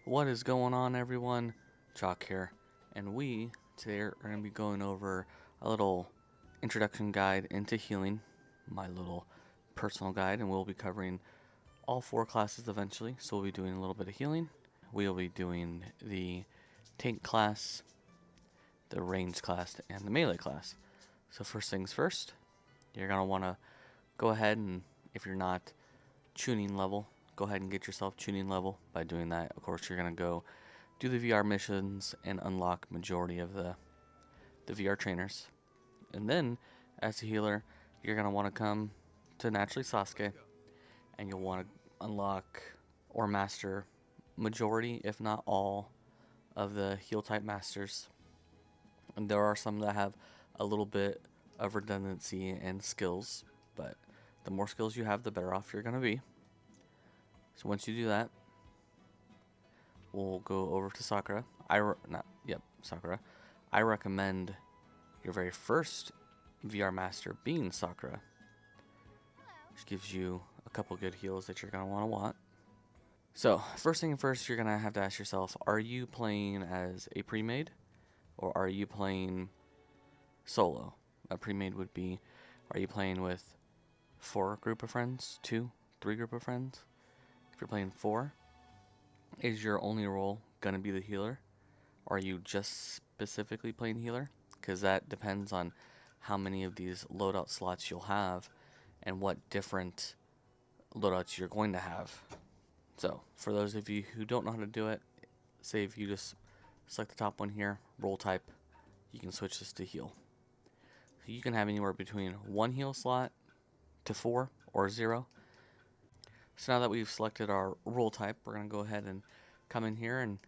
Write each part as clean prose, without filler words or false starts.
What is going on, everyone? Chalk here, and we today are going to be going over a little introduction guide into healing, my little personal guide, and we'll be covering all four classes eventually. So we'll be doing a little bit of healing. We'll be doing the tank class, the range class, and the melee class. So first things first, you're going to want to go ahead and, if you're not tuning level, go ahead and get yourself tuning level. By doing that, of course, you're going to go do the VR missions and unlock majority of the VR trainers. And then, as a healer, you're going to want to come to Naturally Sasuke, and you'll want to unlock or master majority, if not all, of the heal type masters. And there are some that have a little bit of redundancy and skills, but the more skills you have, the better off you're going to be. So once you do that, we'll go over to Sakura. Sakura. I recommend your very first VR master being Sakura, which gives you a couple good heals that you're going to want. So first thing first, you're going to have to ask yourself, are you playing as a pre-made or are you playing solo? A pre-made would be, are you playing with 4 group of friends, 2, 3 group of friends? If you're playing 4, is your only role going to be the healer? Or are you just specifically playing healer? Because that depends on how many of these loadout slots you'll have and what different loadouts you're going to have. So, for those of you who don't know how to do it, say if you just select the top one here, role type, you can switch this to heal. So you can have anywhere between 1 heal slot to 4 or 0. So now that we've selected our role type, we're going to go ahead and come in here, and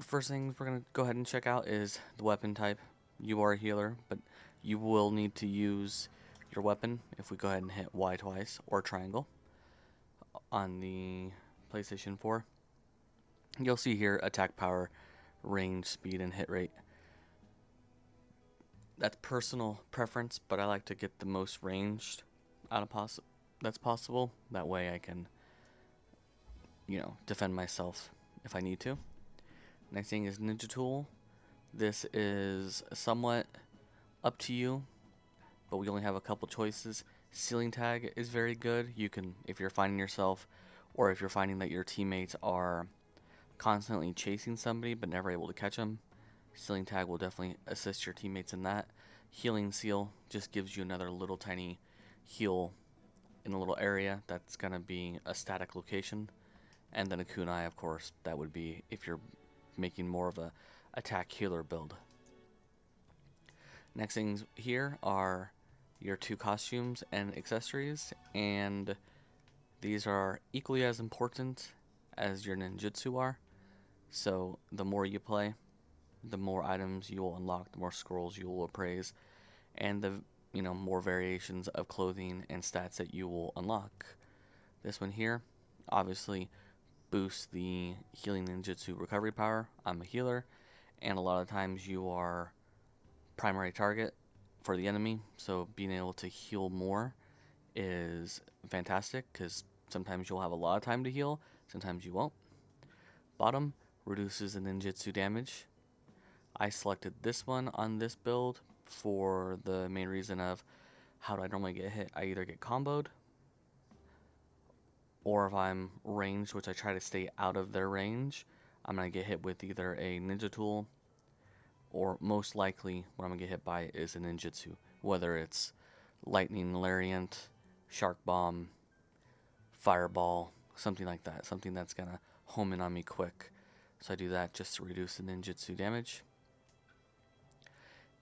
first thing we're going to go ahead and check out is the weapon type. You are a healer, but you will need to use your weapon if we go ahead and hit Y twice or triangle on the PlayStation 4. You'll see here attack power, range, speed, and hit rate. That's personal preference, but I like to get the most ranged out of that's possible. That way I can, defend myself if I need to. Next thing is Ninja Tool. This is somewhat up to you, but we only have a couple choices. Ceiling Tag is very good. You can, if you're finding yourself, or if you're finding that your teammates are constantly chasing somebody but never able to catch them, Ceiling Tag will definitely assist your teammates in that. Healing Seal just gives you another little tiny heal in a little area that's going to be a static location. And then a kunai, of course, that would be if you're making more of a attack healer build. Next things here are your 2 costumes and accessories, and these are equally as important as your ninjutsu are. So the more you play, the more items you will unlock, the more scrolls you will appraise, and the more variations of clothing and stats that you will unlock. This one here obviously boosts the healing ninjutsu recovery power. I'm a healer, and a lot of times you are primary target for the enemy, so being able to heal more is fantastic because sometimes you'll have a lot of time to heal, sometimes you won't. Bottom reduces the ninjutsu damage. I selected this one on this build for the main reason of how do I normally get hit. I either get comboed, or if I'm ranged, which I try to stay out of their range, I'm going to get hit with either a ninja tool, or most likely what I'm going to get hit by is a ninjutsu, whether it's lightning lariat, shark bomb, fireball, something like that, something that's going to home in on me quick. So I do that just to reduce the ninjutsu damage.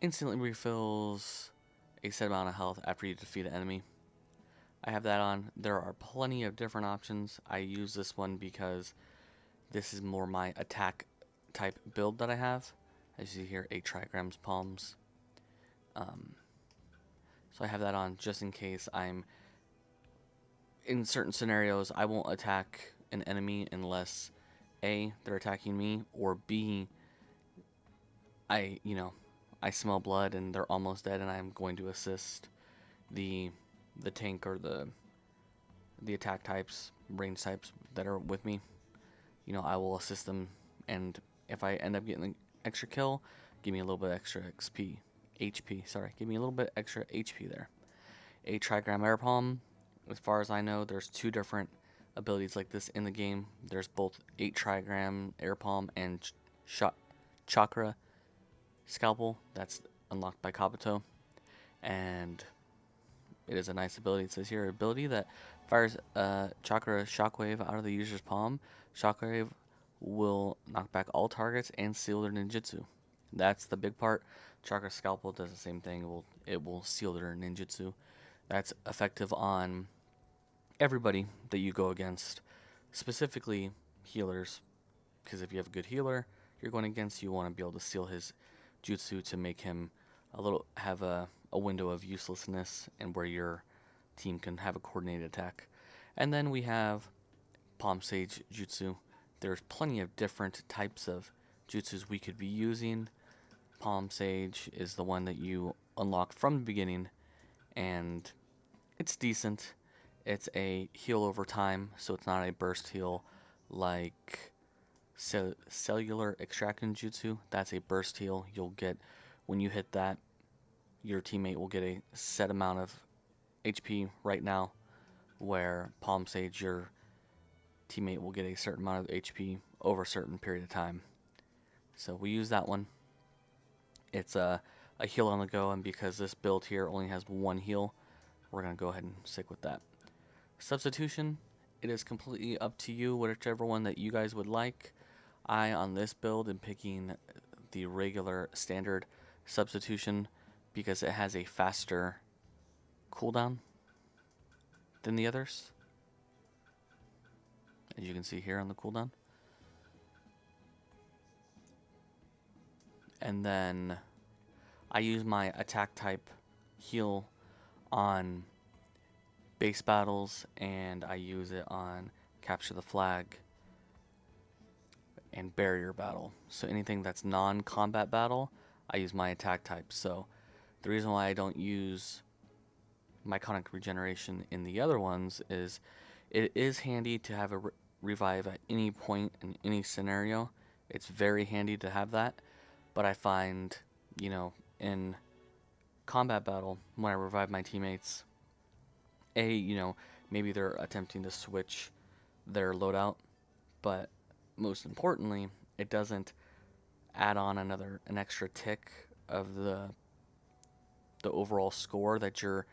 Instantly refills a set amount of health after you defeat an enemy. I have that on. There are plenty of different options. I use this one because this is more my attack type build that I have. As you see here, 8 trigrams palms. So I have that on just in case I'm in certain scenarios. I won't attack an enemy unless A, they're attacking me, or B, I smell blood and they're almost dead and I'm going to assist the tank or the attack types, range types that are with me. I will assist them, and if I end up getting an extra kill, give me a little bit extra HP, sorry, give me a little bit extra HP there. A trigram air palm, as far as I know, there's two different abilities like this in the game. There's both 8 trigram air palm and chakra scalpel, that's unlocked by Kabuto, and it is a nice ability. It says here, ability that fires a chakra shockwave out of the user's palm. Shockwave will knock back all targets and seal their ninjutsu. That's the big part. Chakra scalpel does the same thing. It will seal their ninjutsu. That's effective on everybody that you go against, specifically healers, because if you have a good healer you're going against, you want to be able to seal his jutsu to make him have a window of uselessness and where your team can have a coordinated attack. And then we have Palm Sage Jutsu. There's plenty of different types of jutsus we could be using. Palm Sage is the one that you unlock from the beginning, and it's decent. It's a heal over time, so it's not a burst heal like cellular extraction jutsu. That's a burst heal. You'll get, when you hit that, your teammate will get a set amount of HP right now, where Palm Sage, your teammate will get a certain amount of HP over a certain period of time. So we use that one. It's a heal on the go, and because this build here only has one heal, we're going to go ahead and stick with that. Substitution, it is completely up to you, whichever one that you guys would like. I, on this build, am picking the regular standard substitution because it has a faster cooldown than the others, as you can see here on the cooldown. And then I use my attack type heal on base battles, and I use it on capture the flag and barrier battle. So anything that's non-combat battle, I use my attack type. So the reason why I don't use myconic regeneration in the other ones is it is handy to have a revive at any point in any scenario. It's very handy to have that, but I find, in combat battle, when I revive my teammates, maybe they're attempting to switch their loadout, but most importantly, it doesn't add on an extra tick of the overall score that you're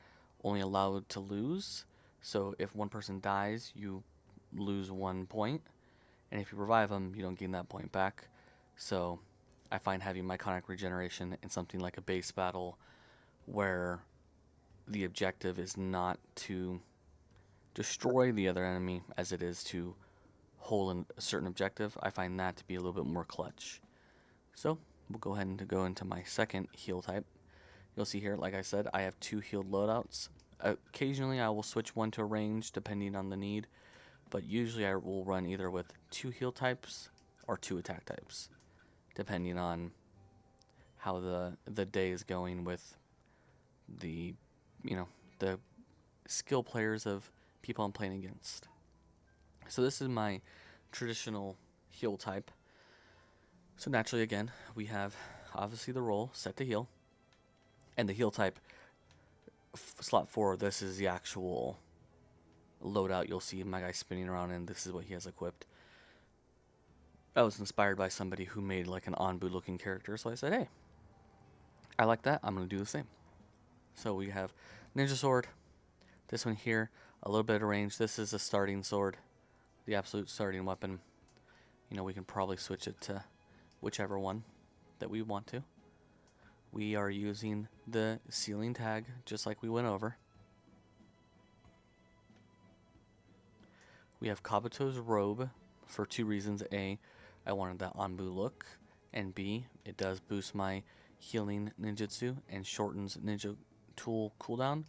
only allowed to lose. So if one person dies, you lose 1 point, and if you revive them, you don't gain that point back. So I find having myconic regeneration in something like a base battle, where the objective is not to destroy the other enemy as it is to hold a certain objective, I find that to be a little bit more clutch. So we'll go ahead and go into my second heal type. You'll see here, like I said, I have 2 healed loadouts. Occasionally I will switch one to range depending on the need, but usually I will run either with 2 heal types or 2 attack types, depending on how the day is going with the the skill players of people I'm playing against. So this is my traditional heal type. So naturally, again, we have obviously the role set to heal, and the heal type slot 4. This is the actual loadout you'll see my guy spinning around in. This is what he has equipped. I was inspired by somebody who made like an Anbu looking character, so I said, hey, I like that, I'm going to do the same. So we have Ninja Sword. This one here, a little bit of range. This is a starting sword, the absolute starting weapon. We can probably switch it to whichever one that we want to. We are using the sealing tag, just like we went over. We have Kabuto's robe for 2 reasons. A, I wanted that Anbu look, and B, it does boost my healing ninjutsu and shortens ninja tool cooldown,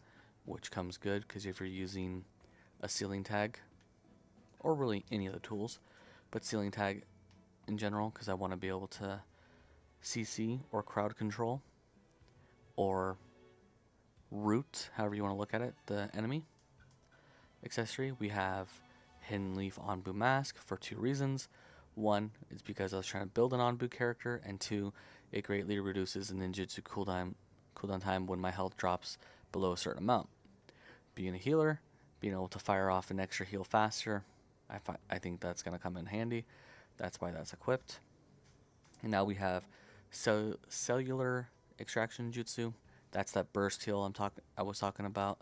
which comes good because if you're using a sealing tag, or really any of the tools, but sealing tag in general, because I want to be able to CC or crowd control or root, however you want to look at it, the enemy. Accessory, we have Hidden Leaf Anbu Mask for 2 reasons. One, it's because I was trying to build an Anbu character, and two, it greatly reduces the ninjutsu cooldown time when my health drops below a certain amount. Being a healer, being able to fire off an extra heal faster, I think that's going to come in handy. That's why that's equipped. And now we have cellular extraction jutsu. That's that burst heal I was talking about,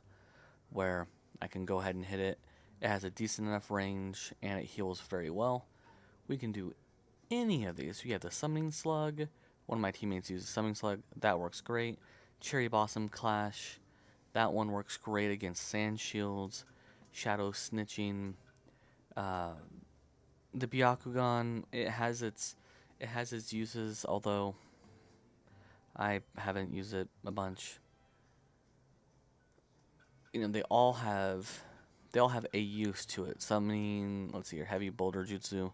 where I can go ahead and hit it. It has a decent enough range and it heals very well. We can do any of these. We have the summoning slug. One of my teammates uses summoning slug. That works great. Cherry blossom clash. That one works great against sand shields, shadow snitching. The Byakugan, it has its uses, although I haven't used it a bunch. You know, they all have a use to it. Summoning, let's see, your heavy boulder jutsu.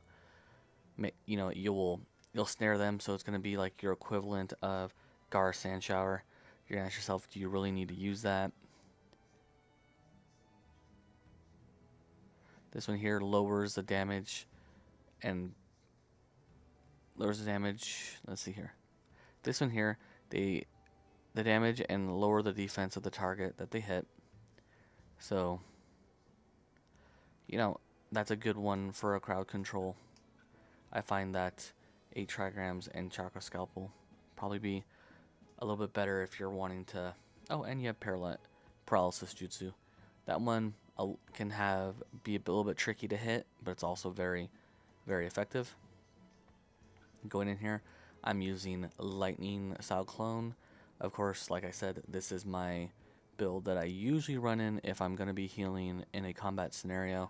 You know, you'll snare them, so it's gonna be like your equivalent of Gar Sand Shower. You're gonna ask yourself, do you really need to use that? This one here lowers the damage and lowers the damage. Let's see here. This one here, the damage and lower the defense of the target that they hit. So, you know, that's a good one for a crowd control. I find that 8 trigrams and chakra scalpel probably be a little bit better if you're wanting to. Oh, and you have paralysis jutsu. That one can be a little bit tricky to hit, but it's also very, very effective. Going in here, I'm using lightning style clone. Of course, like I said, this is my build that I usually run in if I'm going to be healing in a combat scenario.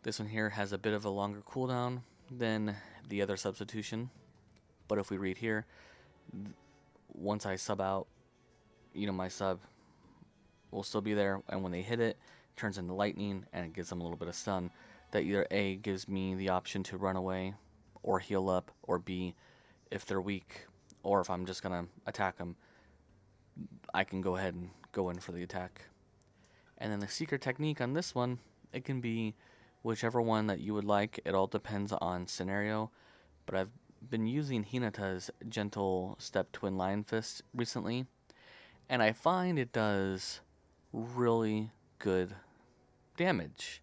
This one here has a bit of a longer cooldown than the other substitution, but if we read here, once I sub out, you know, my sub will still be there, and when they hit it, it turns into lightning and it gives them a little bit of stun. That either A, gives me the option to run away or heal up, or B, if they're weak or if I'm just gonna attack them, I can go ahead and go in for the attack. And then the secret technique on this one, it can be whichever one that you would like. It all depends on scenario, but I've been using Hinata's gentle step twin lion fist recently, and I find it does really good damage.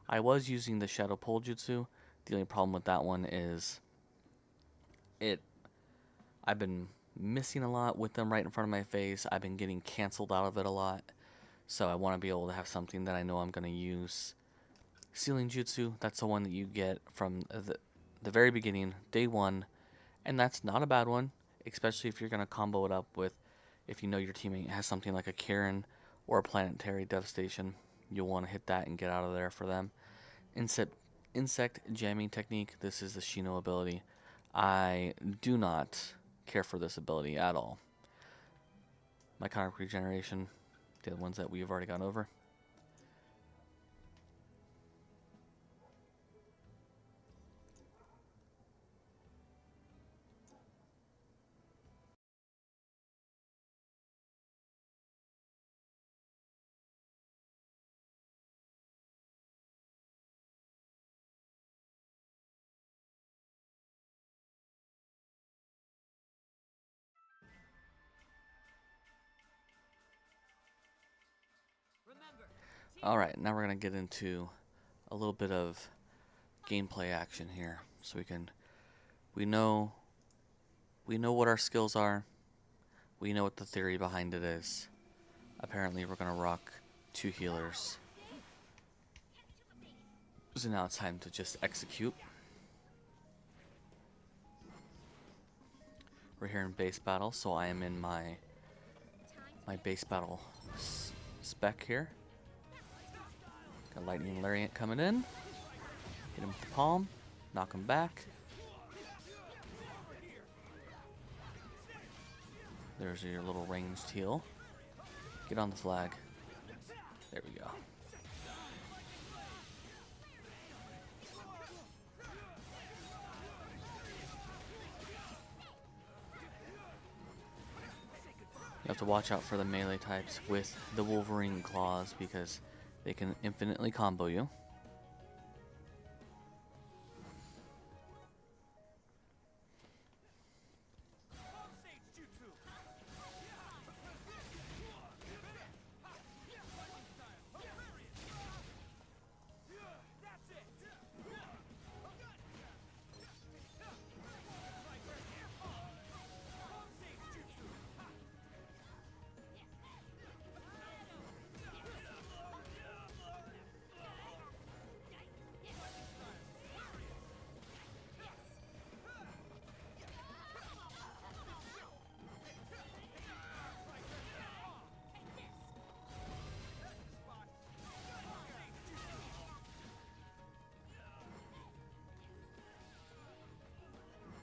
I was using the shadow pole jutsu. The only problem with that one is I've been missing a lot with them right in front of my face. I've been getting canceled out of it a lot. So I want to be able to have something that I know I'm going to use. Sealing jutsu, that's the one that you get from the very beginning, day one. And that's not a bad one, especially if you're going to combo it up with, if you know your teammate has something like a Karen or a planetary devastation, you'll want to hit that and get out of there for them. Insect jamming technique, this is the Shino ability. I do not care for this ability at all. Myconic regeneration, the other ones that we've already gone over. Alright, now we're going to get into a little bit of gameplay action here. So we know what our skills are. We know what the theory behind it is. Apparently we're going to rock 2 healers. So now it's time to just execute. We're here in base battle, so I am in my base battle spec here. Got lightning lariat coming in. Hit him with the palm, knock him back. There's your little ranged heal. Get on the flag. There we go. You have to watch out for the melee types with the Wolverine claws because they can infinitely combo you.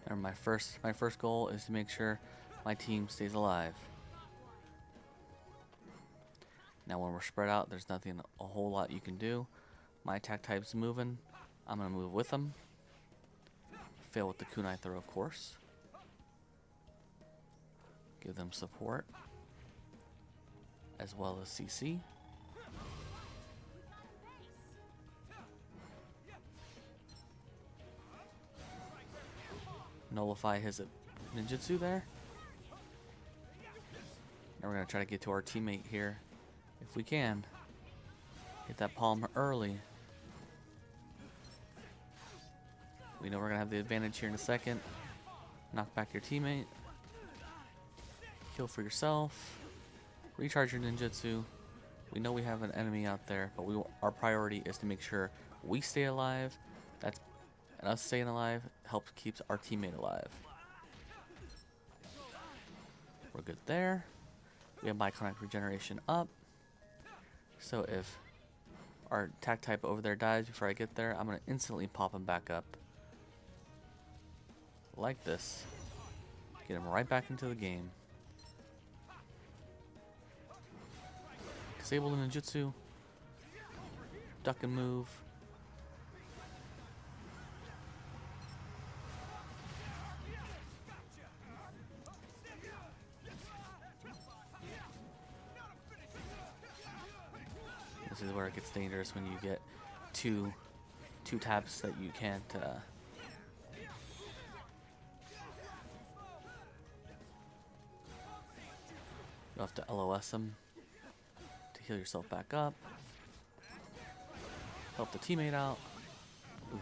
And my first goal is to make sure my team stays alive. Now when we're spread out, there's nothing a whole lot you can do. My attack type's moving. I'm gonna move with them. Fail with the kunai throw, of course. Give them support, as well as CC. Nullify his ninjutsu there. Now we're gonna try to get to our teammate here, if we can. Hit that palm early. We know we're gonna have the advantage here in a second. Knock back your teammate. Heal for yourself. Recharge your ninjutsu. We know we have an enemy out there, but our priority is to make sure we stay alive. And us staying alive helps keeps our teammate alive. We're good there. We have Myconic regeneration up. So if our attack type over there dies before I get there, I'm gonna instantly pop him back up. Like this. Get him right back into the game. Disable the ninjutsu. Duck and move. This is where it gets dangerous when you get two taps that you can't you have to LOS them to heal yourself back up. Help the teammate out. Ooh.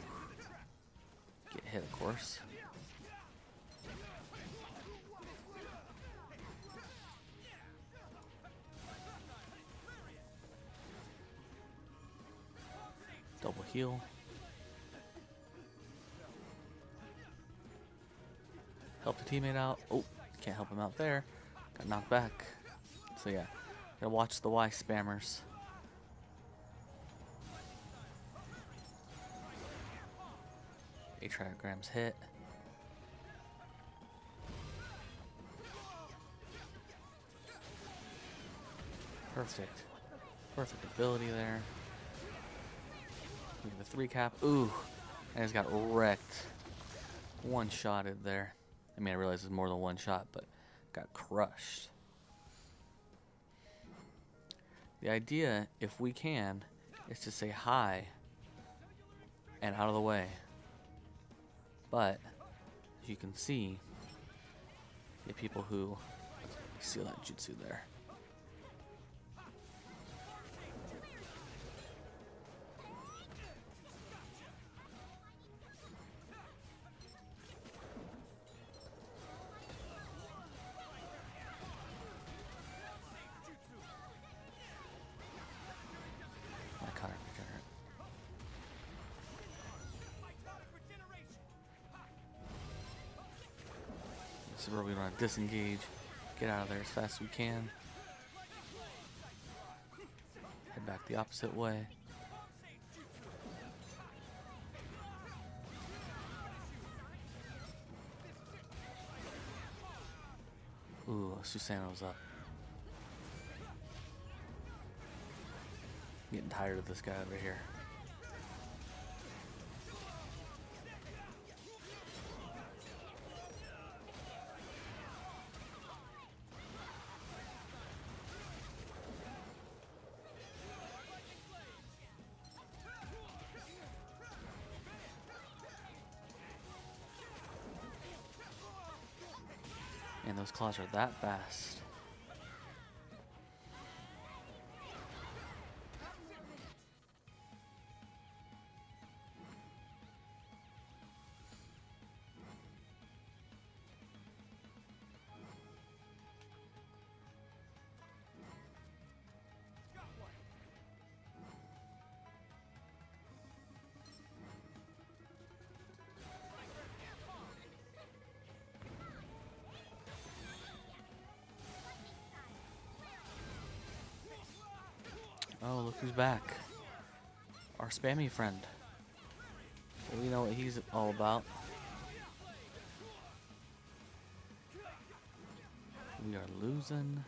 Get hit, of course. Double heal. Help the teammate out. Oh, can't help him out there. Got knocked back. So yeah, gotta watch the Y spammers. Atriograms hit. Perfect. Perfect ability there. Look at the 3 cap. Ooh. I just got wrecked. One-shotted there. I mean, I realize it's more than one shot, but got crushed. The idea, if we can, is to say hi and out of the way. But, as you can see, the people who seal that jutsu there. This is where we want to disengage, get out of there as fast as we can. Head back the opposite way. Ooh, Susanoo's up. Getting tired of this guy over here. And those claws are that fast. Oh, look who's back. Our spammy friend. Well, we know what he's all about. We are losing.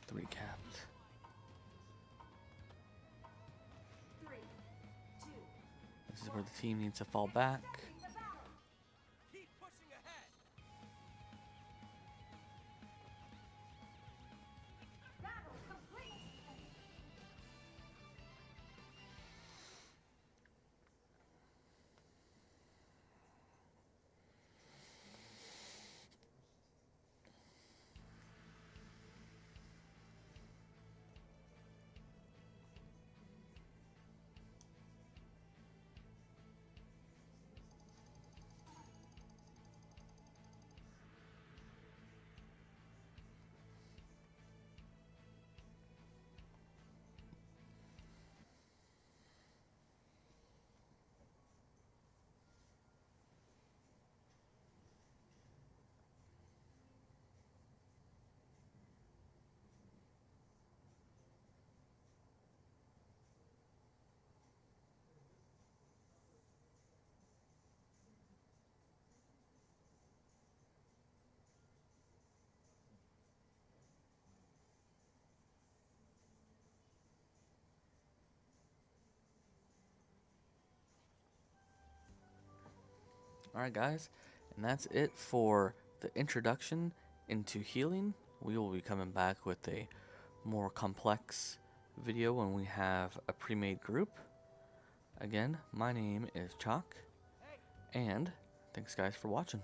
Three capped. 3, 2. This is where the team needs to fall back. Keep pushing ahead. Battle complete. Alright guys, and that's it for the introduction into healing. We will be coming back with a more complex video when we have a pre-made group. Again, my name is Chalk, and thanks guys for watching.